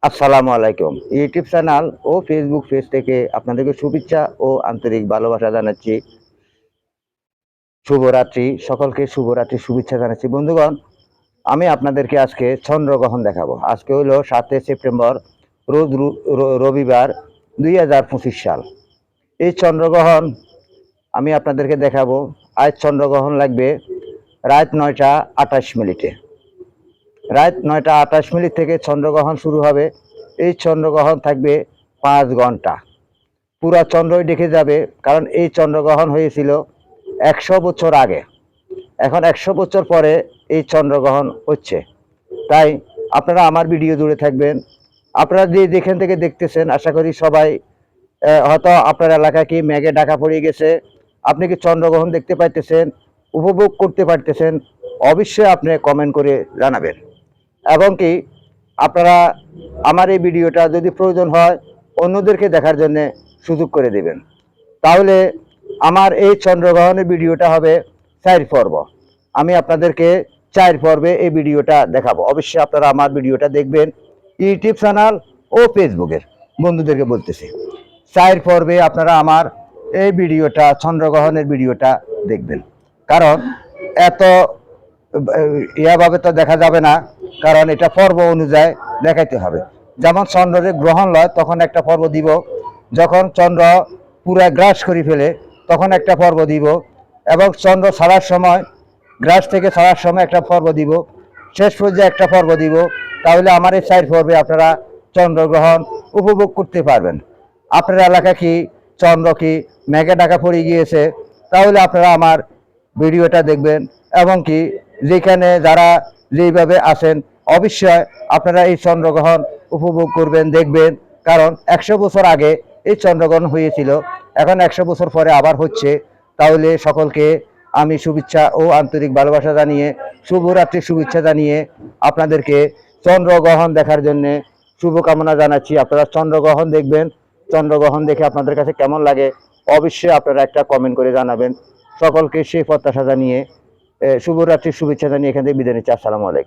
আসসালামু আলাইকুম। YouTube channel ও Facebook page থেকে আপনাদেরকে শুভেচ্ছা ও আন্তরিক ভালোবাসা জানাচ্ছি। শুভরাত্রি, সকলকে শুভরাত্রি শুভেচ্ছা জানাচ্ছি। বন্ধুগণ, আমি আপনাদেরকে আজকে চন্দ্রগ্রহণ দেখাবো। আজকে হলো ৭ সেপ্টেম্বর, রোজ রবিবার ২০২৫ সাল। এই চন্দ্রগ্রহণ আমি আপনাদেরকে দেখাবো। আজ চন্দ্রগ্রহণ লাগবে রাত ৯টা ২৮ মিনিটে। রাত ৯টা ২৮ মিনিট থেকে চন্দ্রগ্রহণ শুরু হবে। এই চন্দ্রগ্রহণ থাকবে ৫ ঘন্টা। পুরা চন্দ্রই দেখে যাবে, কারণ এই চন্দ্রগ্রহণ হয়েছিল ১০০ বছর আগে। এখন ১০০ বছর পরে এই চন্দ্রগ্রহণ হচ্ছে। তাই আপনারা আমার ভিডিও জুড়ে থাকবেন। আপনারা যেখান থেকে দেখতেছেন, আশা করি সবাই হয়তো আপনার এলাকায় কি মেঘে ঢাকা পড়ে গেছে, আপনি কি চন্দ্রগ্রহণ দেখতে পাইতেছেন, উপভোগ করতে পারতেছেন, অবশ্যই আপনি কমেন্ট করে জানাবেন। এবং কি আপনারা আমার এই ভিডিওটা যদি প্রয়োজন হয় অন্যদেরকে দেখার জন্য সুযোগ করে দেবেন। তাহলে আমার এই চন্দ্রগ্রহণের ভিডিওটা হবে ৪ পর্ব। আমি আপনাদেরকে ৪ পর্বে এই ভিডিওটা দেখাবো। অবশ্যই আপনারা আমার ভিডিওটা দেখবেন। ইউটিউব চ্যানেল ও ফেসবুকের বন্ধুদেরকে বলতেছি, ৪ পর্বে আপনারা আমার এই ভিডিওটা, চন্দ্রগ্রহণের ভিডিওটা দেখবেন। কারণ এত ইয়াভাবে তো দেখা যাবে না, কারণ এটা পর্ব অনুযায়ী দেখাইতে হবে। যেমন চন্দ্রের গ্রহণ লয় তখন একটা পর্ব দিব, যখন চন্দ্র পুরা গ্রাস করে ফেলে তখন একটা পর্ব দিব, এবং চন্দ্র ছাড়ার সময়, গ্রাস থেকে ছাড়ার সময় একটা পর্ব দিব, শেষ পর্যায়ে একটা পর্ব দিব। তাহলে আমার এই ৪ পর্বে আপনারা চন্দ্রগ্রহণ উপভোগ করতে পারবেন। আপনার এলাকা কি চন্দ্র কি মেঘে ঢাকা পড়ে গিয়েছে, তাহলে আপনারা আমার ভিডিওটা দেখবেন। এবং কি যেখানে যারা যেইভাবে আছেন, অবশ্যই আপনারা এই চন্দ্রগ্রহণ উপভোগ করবেন, দেখবেন। কারণ ১০০ বছর আগে এই চন্দ্রগ্রহণ হয়েছিল, এখন ১০০ বছর পরে আবার হচ্ছে। তাহলে সকলকে আমি শুভেচ্ছা ও আন্তরিক ভালোবাসা জানিয়ে, শুভরাত্রির শুভেচ্ছা জানিয়ে আপনাদেরকে চন্দ্রগ্রহণ দেখার জন্যে শুভকামনা জানাচ্ছি। আপনারা চন্দ্রগ্রহণ দেখবেন। চন্দ্রগ্রহণ দেখে আপনাদের কাছে কেমন লাগে অবশ্যই আপনারা একটা কমেন্ট করে জানাবেন। সকলকে সেই প্রত্যাশা জানিয়ে, শুভরাত্রির শুভেচ্ছা জানিয়ে এখান থেকে বিদায় নিচ্ছি। আসসালামু আলাইকুম।